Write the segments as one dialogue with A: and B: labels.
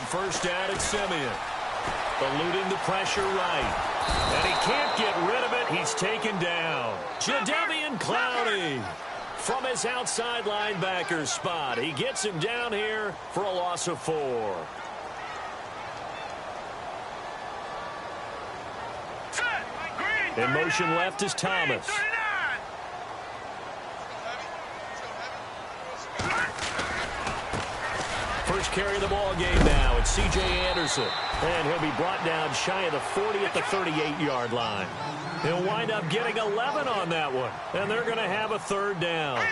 A: first down at Simeon. Eluding the pressure right. And he can't get rid of it. He's taken down. Jadeveon Clowney from his outside linebacker spot. He gets him down here for a loss of 4. In motion left is Thomas. First carry of the ball game now. It's C.J. Anderson. And he'll be brought down shy of the 40 at the 38-yard line. He'll wind up getting 11 on that one. And they're going to have a third down.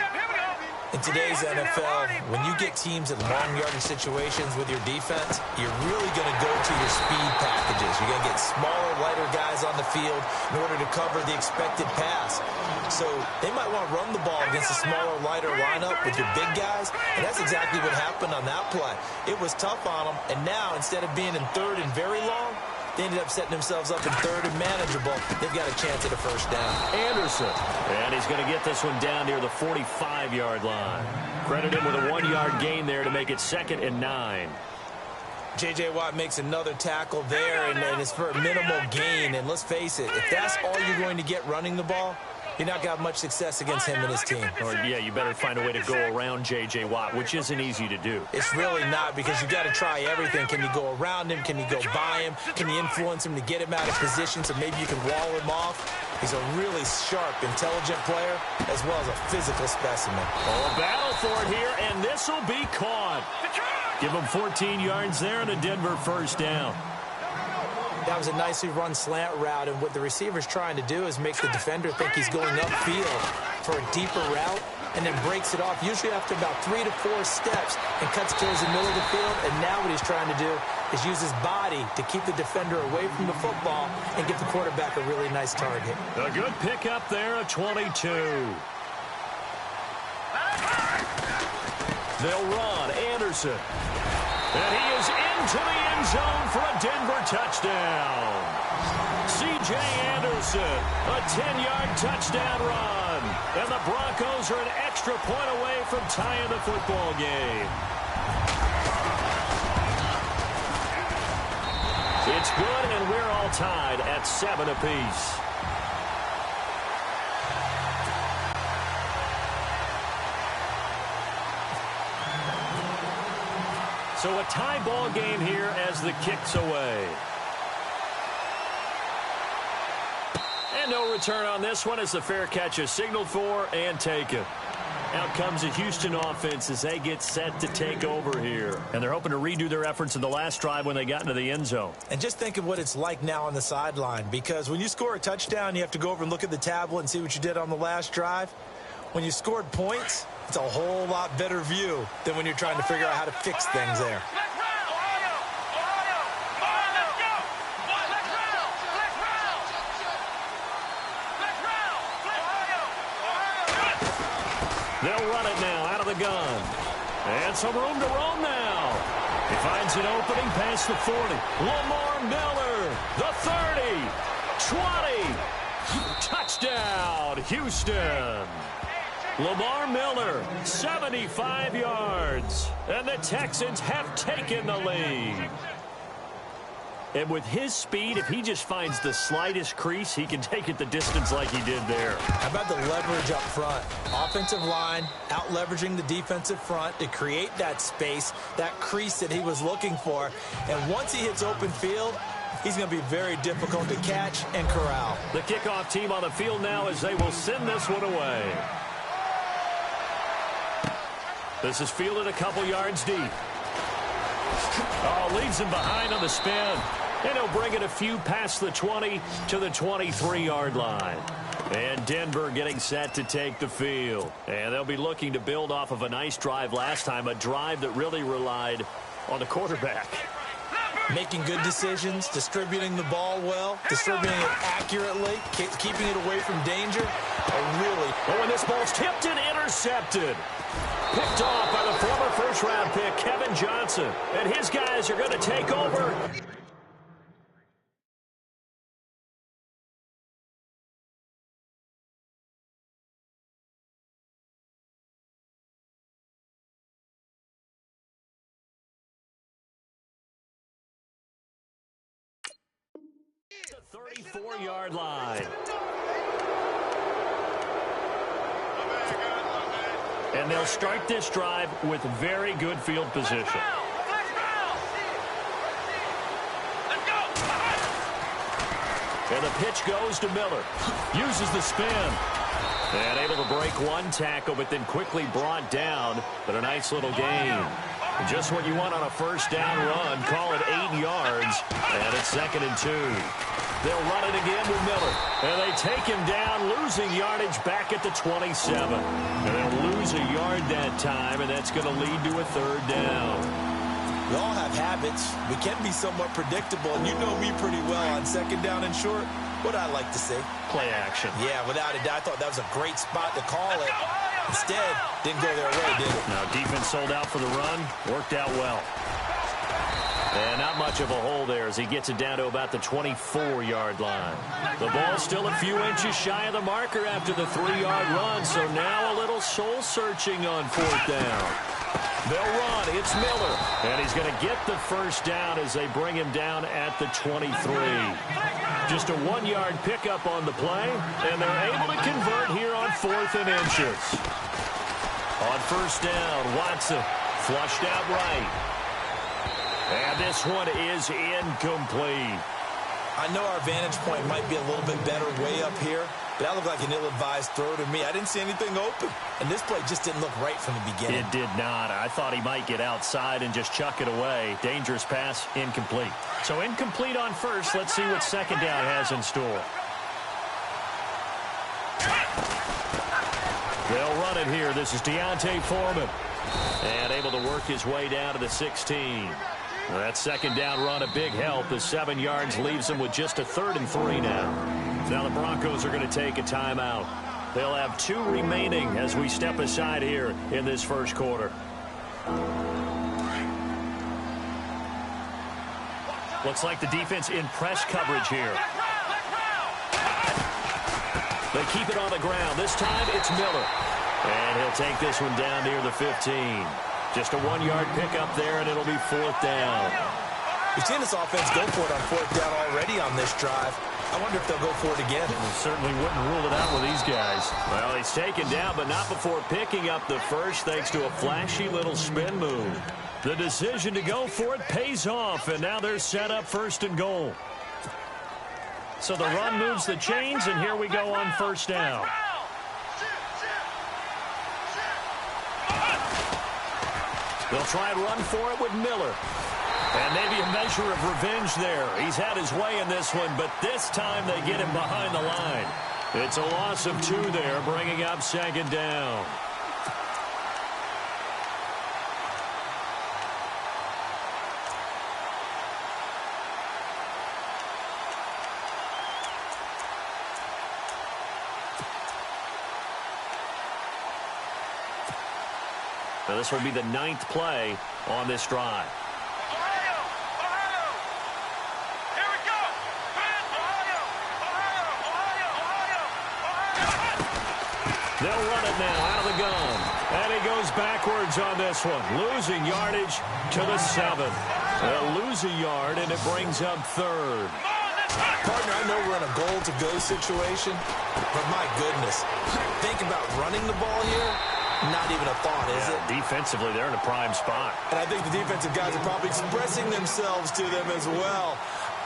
B: In today's NFL, when you get teams in long yardage situations with your defense, you're really going to go to your speed packages. You're going to get smaller, lighter guys on the field in order to cover the expected pass. So they might want to run the ball against a smaller, lighter lineup with your big guys, and that's exactly what happened on that play. It was tough on them, and now instead of being in third and very long, they ended up setting themselves up in third and manageable. They've got a chance at a first down.
A: Anderson. And he's going to get this one down near the 45-yard line. Credit him with a 1-yard gain there to make it 2nd and 9.
B: J.J. Watt makes another tackle there, and it's for a minimal gain. And let's face it, if that's all you're going to get running the ball, you're not going to have much success against him and his team.
A: Or, yeah, you better find a way to go around J.J. Watt, which isn't easy to do.
B: It's really not, because you've got to try everything. Can you go around him? Can you go by him? Can you influence him to get him out of position so maybe you can wall him off? He's a really sharp, intelligent player, as well as a physical specimen.
A: Oh, a battle for it here, and this will be caught. Give him 14 yards there and a Denver first down.
B: That was a nicely run slant route, and what the receiver's trying to do is make the defender think he's going upfield for a deeper route, and then breaks it off, usually after about 3 to 4 steps, and cuts towards the middle of the field. And now what he's trying to do is use his body to keep the defender away from the football and give the quarterback a really nice target.
A: A good pickup there, a 22. They'll run. Anderson. And he is into the end zone for a Denver touchdown. C.J. Anderson, a 10-yard touchdown run. And the Broncos are an extra point away from tying the football game. It's good, and we're all tied at 7 apiece. So a tie ball game here as the kick's away. And no return on this one as the fair catch is signaled for and taken. Out comes the Houston offense as they get set to take over here. And they're hoping to redo their efforts in the last drive when they got into the end zone.
B: And just think of what it's like now on the sideline, because when you score a touchdown, you have to go over and look at the tablet and see what you did on the last drive. When you scored points, it's a whole lot better view than when you're trying to figure out how to fix things there.
A: They'll run it now out of the gun. And some room to roam now. He finds an opening past the 40. Lamar Miller, the 30, 20. Touchdown, Houston. Lamar Miller, 75 yards. And the Texans have taken the lead. And with his speed, if he just finds the slightest crease, he can take it the distance like he did there.
B: How about the leverage up front? Offensive line out-leveraging the defensive front to create that space, that crease that he was looking for. And once he hits open field, he's going to be very difficult to catch and corral.
A: The kickoff team on the field now as they will send this one away. This is fielded a couple yards deep. Oh, leaves him behind on the spin. And he'll bring it a few past the 20 to the 23-yard line. And Denver getting set to take the field. And they'll be looking to build off of a nice drive last time, a drive that really relied on the quarterback.
B: Making good decisions, distributing the ball well, distributing it accurately, keeping it away from danger.
A: Oh, and this ball's tipped and intercepted. Picked off by the former first-round pick, Kevin Johnson. And his guys are going to take over. 34-yard line. And they'll start this drive with very good field position. And the pitch goes to Miller. Uses the spin. And able to break one tackle, but then quickly brought down. But a nice little gain. Just what you want on a first down run. Call it 8 yards. And it's 2nd and 2. They'll run it again with Miller. And they take him down, losing yardage back at the 27. And they'll lose a yard that time, and that's going to lead to a 3rd down.
B: We all have habits. We can be somewhat predictable, and you know me pretty well on 2nd down and short. What I like to say?
A: Play action.
B: Yeah, without a doubt. I thought that was a great spot to call it. Instead, didn't go their way, did it?
A: Now, defense sold out for the run. Worked out well. And not much of a hole there as he gets it down to about the 24-yard line. The ball's still a few inches shy of the marker after the 3-yard run, so now a little soul-searching on 4th down. They'll run. It's Miller. And he's going to get the first down as they bring him down at the 23. Just a 1-yard pickup on the play, and they're able to convert here on 4th and inches. On 1st down, Watson flushed out right. And this one is incomplete.
B: I know our vantage point might be a little bit better way up here, but that looked like an ill-advised throw to me. I didn't see anything open, and this play just didn't look right from the beginning.
A: It did not. I thought he might get outside and just chuck it away. Dangerous pass, incomplete. So incomplete on 1st. Let's see what 2nd down has in store. They'll run it here. This is Deontay Foreman. And able to work his way down to the 16. That 2nd down run a big help. The 7 yards leaves them with just a 3rd and 3 now. Now the Broncos are going to take a timeout. They'll have 2 remaining as we step aside here in this first quarter. Looks like the defense in press coverage here. They keep it on the ground. This time it's Miller. And he'll take this one down near the 15. Just a 1-yard pickup there, and it'll be 4th down.
B: We've seen this offense go for it on 4th down already on this drive. I wonder if they'll go for it again.
A: We certainly wouldn't rule it out with these guys. Well, he's taken down, but not before picking up the first thanks to a flashy little spin move. The decision to go for it pays off, and now they're set up 1st and goal. So the run moves the chains, and here we go on 1st down. They'll try and run for it with Miller. And maybe a measure of revenge there. He's had his way in this one, but this time they get him behind the line. It's a loss of 2 there, bringing up 2nd down. Now this will be the 9th play on this drive. They'll run it now out of the gun. And he goes backwards on this one. Losing yardage to the 7. They'll lose a yard, and it brings up 3rd.
B: Partner, I know we're in a goal-to-go situation, but my goodness. Think about running the ball here. Not even a thought, is it?
A: Defensively, they're in a prime spot.
B: And I think the defensive guys are probably expressing themselves to them as well.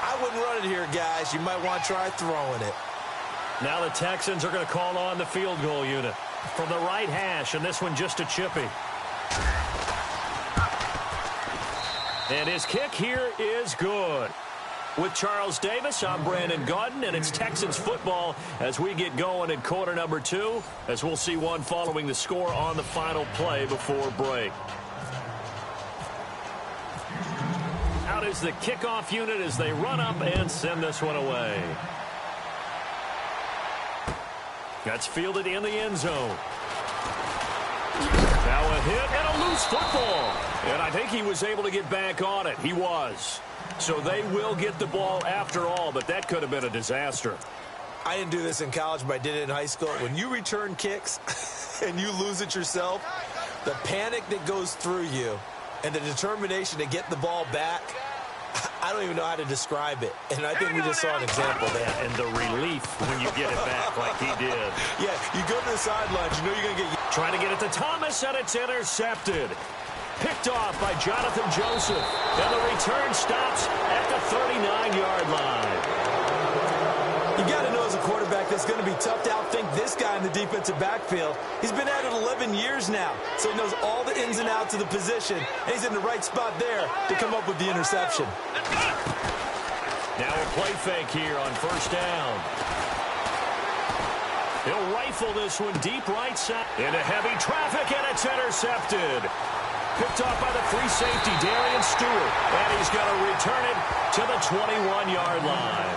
B: I wouldn't run it here, guys. You might want to try throwing it.
A: Now the Texans are going to call on the field goal unit from the right hash, and this one just a chippy. And his kick here is good. With Charles Davis, I'm Brandon Gaudin, and it's Texans football as we get going in quarter number 2, as we'll see one following the score on the final play before break. Out is the kickoff unit as they run up and send this one away. That's fielded in the end zone. Now a hit and a loose football. And I think he was able to get back on it. He was. So they will get the ball after all, but that could have been a disaster.
B: I didn't do this in college, but I did it in high school. When you return kicks and you lose it yourself, the panic that goes through you and the determination to get the ball back, I don't even know how to describe it, and I think we just saw an example there.
A: Yeah, and the relief when you get it back like he did.
B: Yeah, you go to the sidelines, you know you're going to get...
A: Trying to get it to Thomas, and it's intercepted. Picked off by Jonathan Joseph, and the return stops at the 39-yard line.
B: You got to know as a quarterback that's going to be tough to outthink this guy in the defensive backfield. He's been at it 11 years now, so he knows all the ins and outs of the position, and he's in the right spot there to come up with the interception.
A: Now a play fake here on first down. He'll rifle this one deep right side. Into heavy traffic, and it's intercepted. Picked off by the free safety, Darian Stewart, and he's going to return it to the 21-yard line.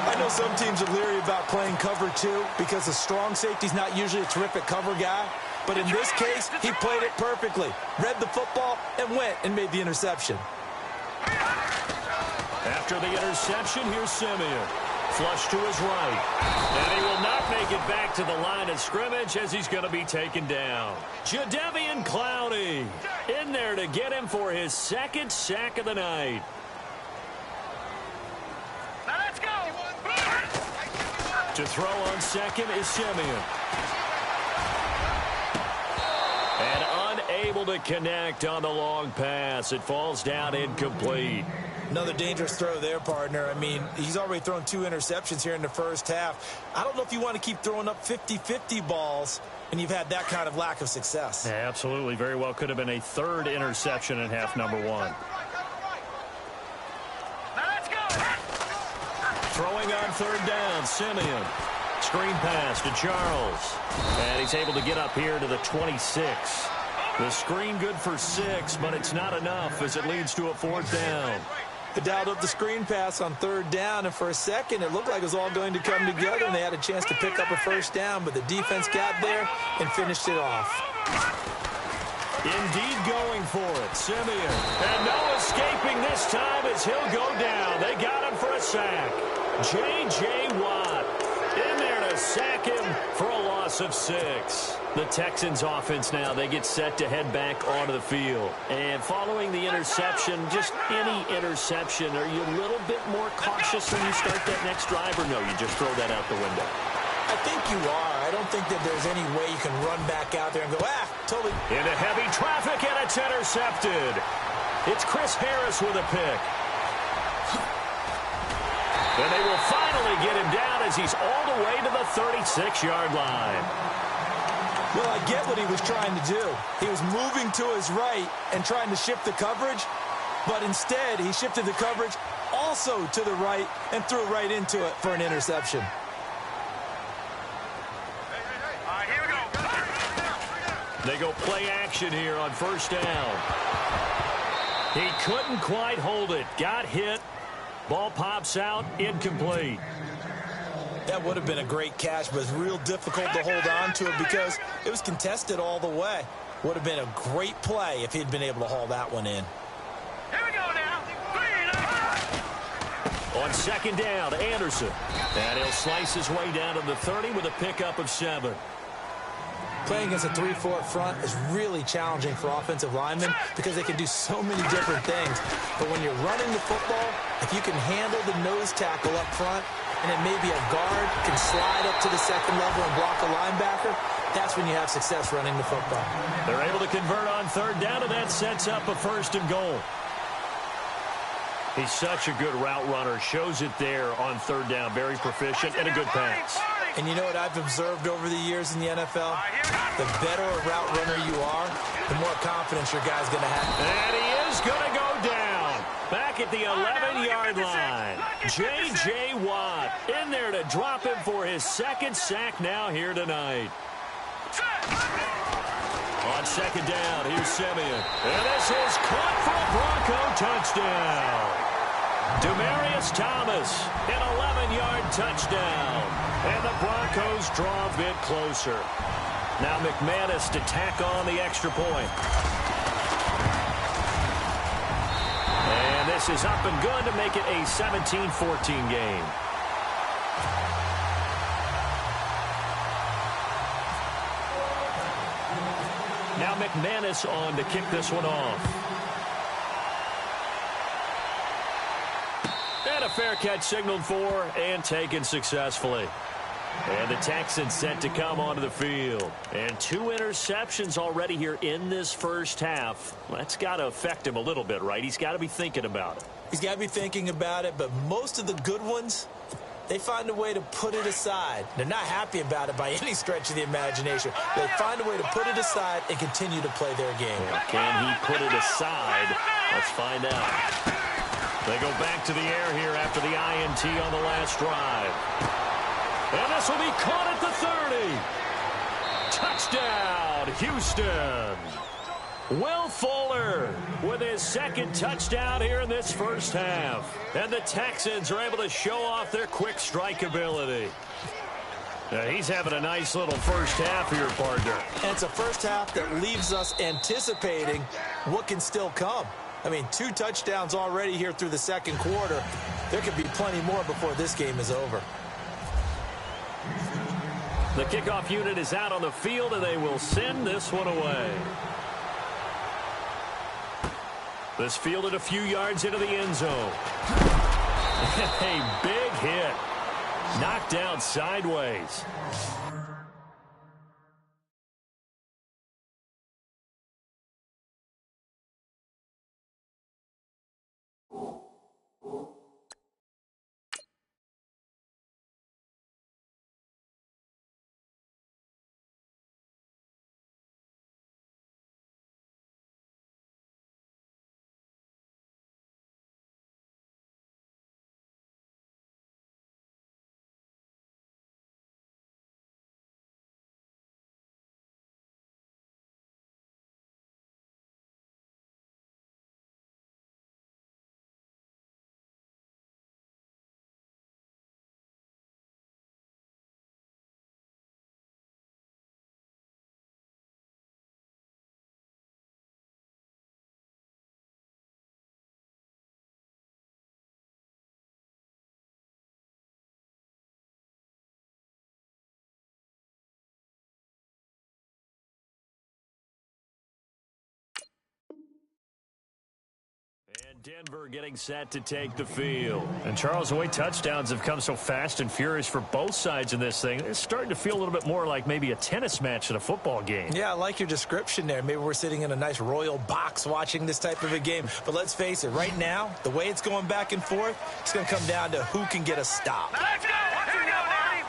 B: I know some teams are leery about playing cover two because a strong safety's not usually a terrific cover guy. But in this case, he played it perfectly. Read the football and went and made the interception.
A: After the interception, here's Simeon. Flush to his right. And he will not make it back to the line of scrimmage as he's going to be taken down. Jadeveon Clowney in there to get him for his second sack of the night. To throw on second is Simeon. And unable to connect on the long pass. It falls down incomplete.
B: Another dangerous throw there, partner. I mean, he's already thrown 2 interceptions here in the first half. I don't know if you want to keep throwing up 50-50 balls when you've had that kind of lack of success.
A: Yeah, absolutely. Very well could have been a third interception in half number 1. Throwing on third down, Simeon. Screen pass to Charles. And he's able to get up here to the 26. The screen good for 6, but it's not enough as it leads to a fourth down.
B: They dialed up the screen pass on third down, and for a second it looked like it was all going to come together, and they had a chance to pick up a first down, but the defense got there and finished it off.
A: Indeed going for it, Simeon. And no escaping this time as he'll go down. They got him for a sack. J.J. Watt in there to sack him for a loss of 6. The Texans offense now, they get set to head back onto the field. And following the interception, just any interception, are you a little bit more cautious when you start that next drive, or no, you just throw that out the window?
B: I think you are. I don't think that there's any way you can run back out there and go, totally.
A: Into heavy traffic, and it's intercepted. It's Chris Harris with a pick. And they will finally get him down as he's all the way to the 36-yard line.
B: Well, I get what he was trying to do. He was moving to his right and trying to shift the coverage, but instead he shifted the coverage also to the right and threw right into it for an interception.
A: They go play action here on first down. He couldn't quite hold it. Got hit. Ball pops out. Incomplete.
B: That would have been a great catch, but it's real difficult to hold on to it because it was contested all the way. Would have been a great play if he'd been able to haul that one in.
C: Here we go now.
A: On second down, Anderson. And he'll slice his way down to the 30 with a pickup of 7.
B: Playing against a 3-4 front is really challenging for offensive linemen because they can do so many different things. But when you're running the football, if you can handle the nose tackle up front, and then maybe a guard can slide up to the second level and block a linebacker, that's when you have success running the football.
A: They're able to convert on third down, and that sets up a 1st and goal. He's such a good route runner. Shows it there on third down. Very proficient and a good pass.
B: And you know what I've observed over the years in the NFL? The better a route runner you are, the more confidence your guy's going to have.
A: And he is going to go down. Back at the 11-yard line. J.J. Watt in there to drop him for his 2nd sack now here tonight. On second down, here's Simeon. And this is caught for a Bronco touchdown. Demaryius Thomas, an 11-yard touchdown. And the Broncos draw a bit closer. Now McManus to tack on the extra point. And this is up and good to make it a 17-14 game. Now McManus on to kick this one off. And a fair catch signaled for and taken successfully. And the Texans set to come onto the field. And 2 interceptions already here in this first half. That's got to affect him a little bit, right? He's got to be thinking about it.
B: He's got to be thinking about it, but most of the good ones, they find a way to put it aside. They're not happy about it by any stretch of the imagination. They find a way to put it aside and continue to play their game.
A: Well, can he put it aside? Let's find out. They go back to the air here after the INT on the last drive. And this will be caught at the 30. Touchdown, Houston. Will Fuller with his second touchdown here in this first half. And the Texans are able to show off their quick strike ability. Now, he's having a nice little first half here, partner.
B: And it's a first half that leaves us anticipating what can still come. I mean, 2 touchdowns already here through the second quarter. There could be plenty more before this game is over.
A: The kickoff unit is out on the field, and they will send this one away. This fielded a few yards into the end zone. A big hit. Knocked down sideways. And Denver getting set to take the field. And, Charles, the way touchdowns have come so fast and furious for both sides in this thing, it's starting to feel a little bit more like maybe a tennis match in a football game. Yeah, I like your description there. Maybe we're sitting in a nice royal box watching this type of a game. But let's face it, right now, the way it's going back and forth, it's going to come down to who can get a stop.
C: Let's go! Here we go, Daddy!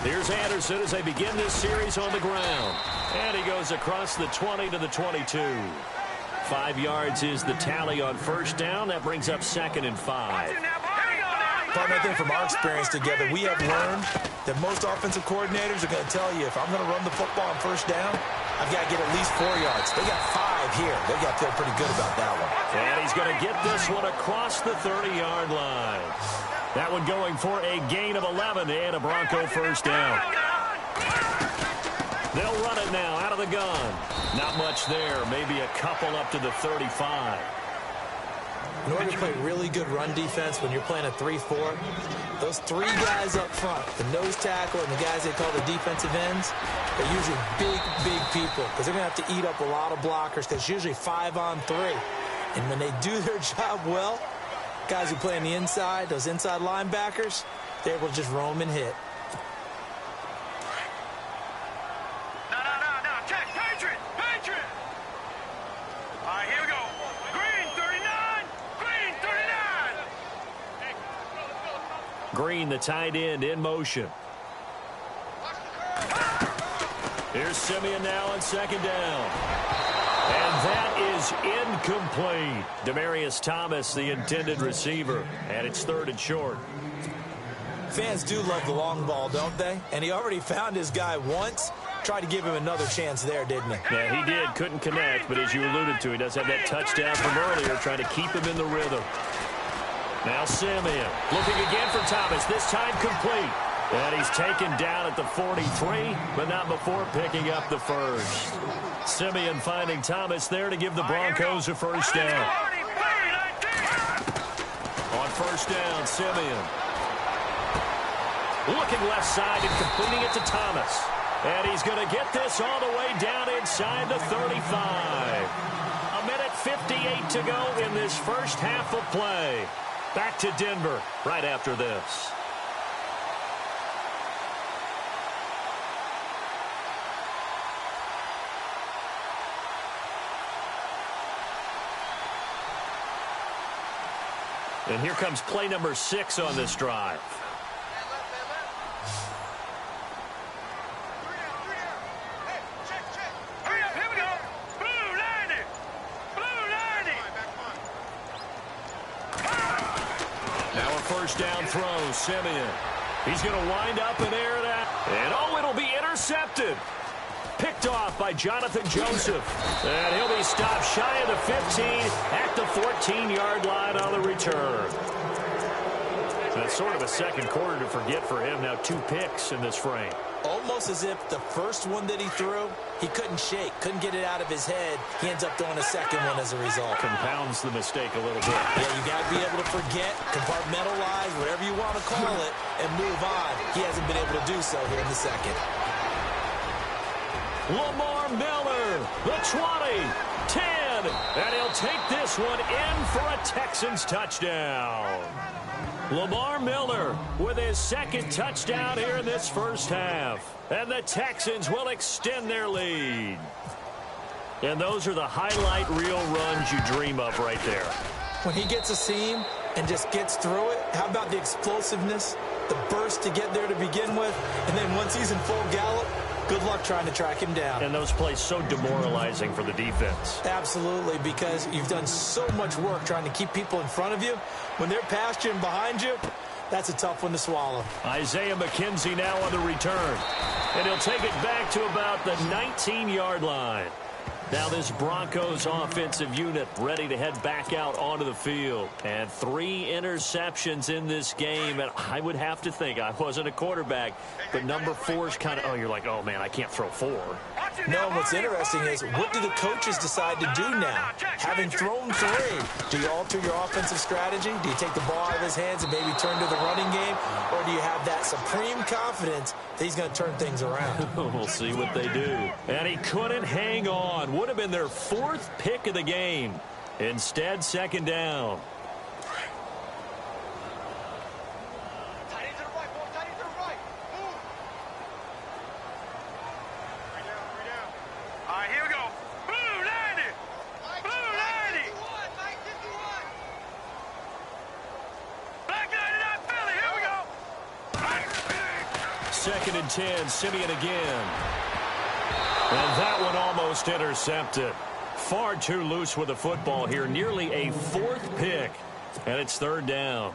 C: 3-19!
A: Here's Anderson as they begin this series on the ground. And he goes across the 20 to the 22. 5 yards is the tally on first down. That brings up 2nd and 5.
B: Partner, I think from our experience together, we have learned that most offensive coordinators are going to tell you, if I'm going to run the football on first down, I've got to get at least 4 yards. They got 5 here. They got to feel pretty good about that one.
A: And he's going to get this one across the 30-yard line. That one going for a gain of 11 and a Bronco first down. They'll run it now out of the gun. Not much there. Maybe a couple up to the 35.
B: In order to play really good run defense when you're playing a 3-4, those 3 guys up front, the nose tackle and the guys they call the defensive ends, they're usually big, big people because they're going to have to eat up a lot of blockers because it's usually 5-on-3. And when they do their job well, guys who play on the inside, those inside linebackers, they're able to just roam and hit.
A: Green, the tight end, in motion. Here's Simeon now on 2nd down. And that is incomplete. Demaryius Thomas, the intended receiver, and it's 3rd and short.
B: Fans do love the long ball, don't they? And he already found his guy once. Tried to give him another chance there, didn't he?
A: Yeah, he did. Couldn't connect, but as you alluded to, he does have that touchdown from earlier, trying to keep him in the rhythm. Now Simeon looking again for Thomas, this time complete. And he's taken down at the 43, but not before picking up the first. Simeon finding Thomas there to give the Broncos a first down. On first down, Simeon. Looking left side and completing it to Thomas. And he's going to get this all the way down inside the 35. 1:05 2:58 to go in this first half of play. Back to Denver right after this. And here comes play number 6 on this drive. Now a first down throw, Simeon. He's going to wind up and air it out. And oh, it'll be intercepted. Picked off by Jonathan Joseph. And he'll be stopped shy of the 15 at the 14-yard line on the return. That's sort of a second quarter to forget for him. Now 2 picks in this frame.
B: Almost as if the first one that he threw, he couldn't shake, couldn't get it out of his head. He ends up throwing a second one as a result.
A: Compounds the mistake a little bit.
B: Yeah, you got to be able to forget, compartmentalize, whatever you want to call it, and move on. He hasn't been able to do so here in the second.
A: Lamar Miller, the 20, 10, and he'll take this one in for a Texans touchdown. Lamar Miller with his second touchdown here in this first half. And the Texans will extend their lead. And those are the highlight reel runs you dream of right there.
B: When he gets a seam and just gets through it, how about the explosiveness, the burst to get there to begin with, and then once he's in full gallop, good luck trying to track him down.
A: And those plays so demoralizing for the defense.
B: Absolutely, because you've done so much work trying to keep people in front of you. When they're past you and behind you, that's a tough one to swallow.
A: Isaiah McKenzie now on the return. And he'll take it back to about the 19-yard line. Now this Broncos offensive unit ready to head back out onto the field. And 3 interceptions in this game. And I would have to think, I wasn't a quarterback, but number 4 is kind of, oh, you're like, oh, man, I can't throw 4.
B: No, what's interesting is, what do the coaches decide to do now? Having thrown 3, do you alter your offensive strategy? Do you take the ball out of his hands and maybe turn to the running game? Or do you have that supreme confidence that he's going to turn things around?
A: We'll see what they do. And he couldn't hang on. Would have been their 4th pick of the game. Instead, second down. Second and 10, Simeon again. And that one almost intercepted. Far too loose with the football here. Nearly a 4th pick. And it's third down.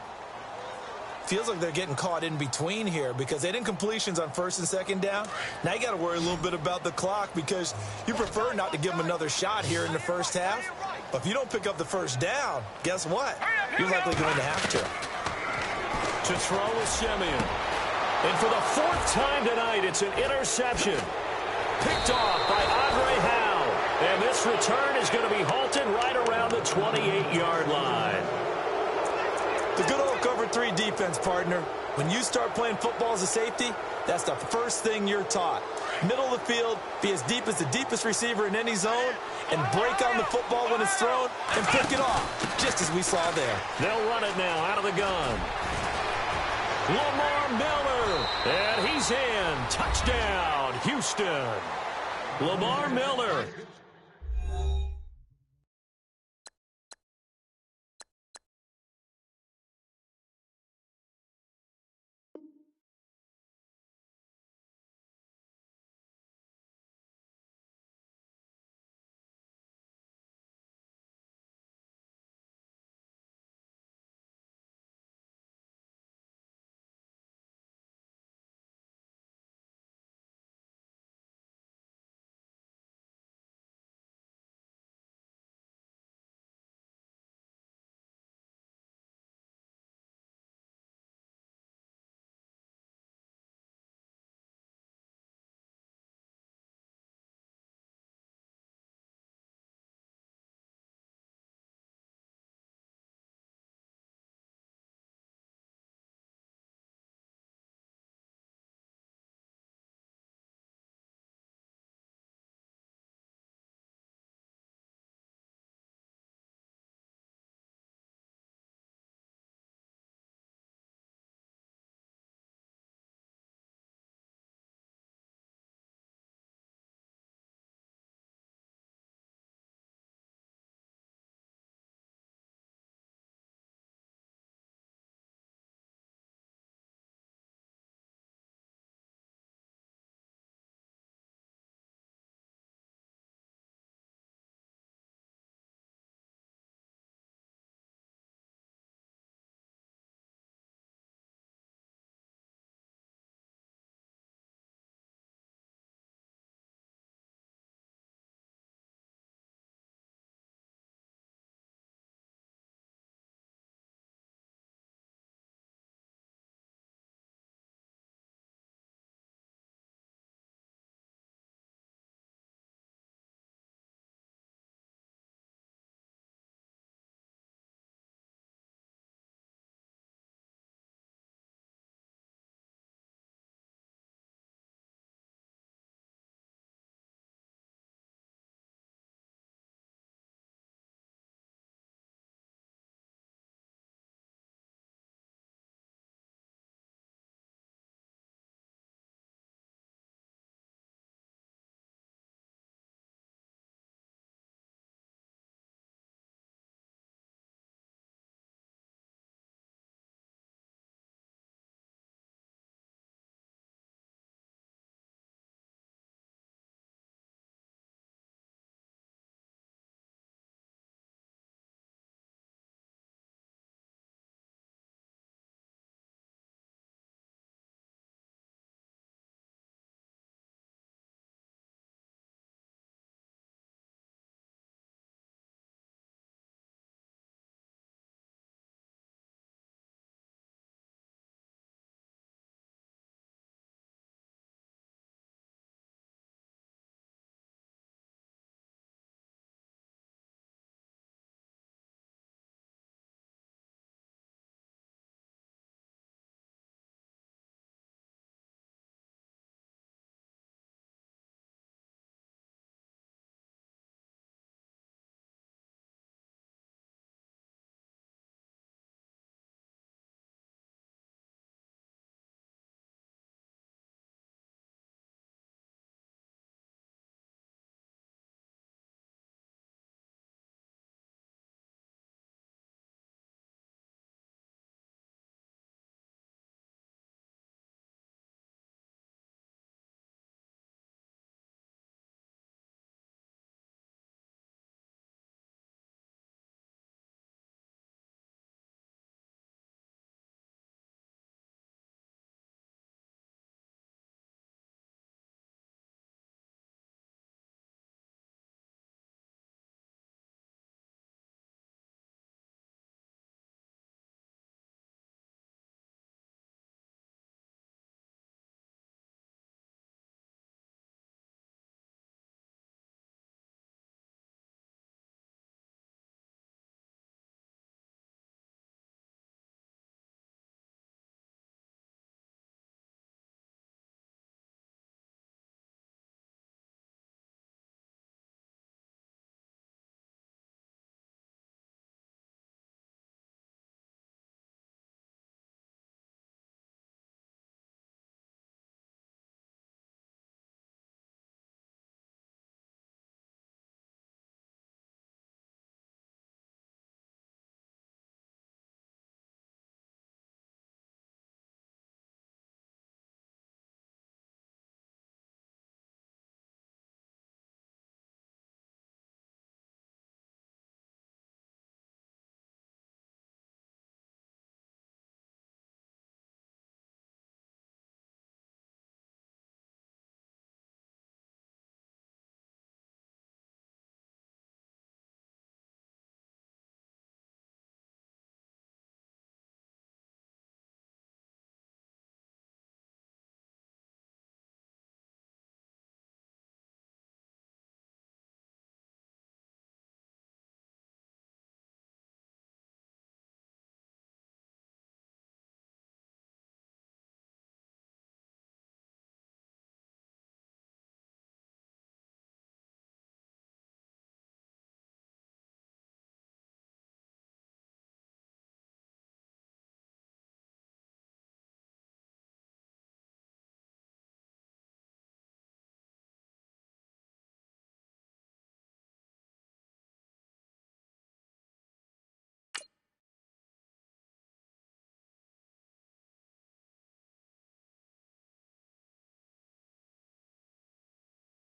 B: Feels like they're getting caught in between here because they didn't completions on first and second down. Now you got to worry a little bit about the clock because you prefer not to give them another shot here in the first half. But if you don't pick up the first down, guess what? You're likely going to have to.
A: To throw is Simeon. And for the 4th time tonight, it's an interception. Picked off by Andre Howe. And this return is going to be halted right around the 28-yard line.
B: The good old cover 3 defense, partner. When you start playing football as a safety, that's the first thing you're taught. Middle of the field, be as deep as the deepest receiver in any zone, and break on the football when it's thrown and pick it off, just as we saw there.
A: They'll run it now out of the gun. Lamar Miller, and he's in. Touchdown, Houston. Lamar Miller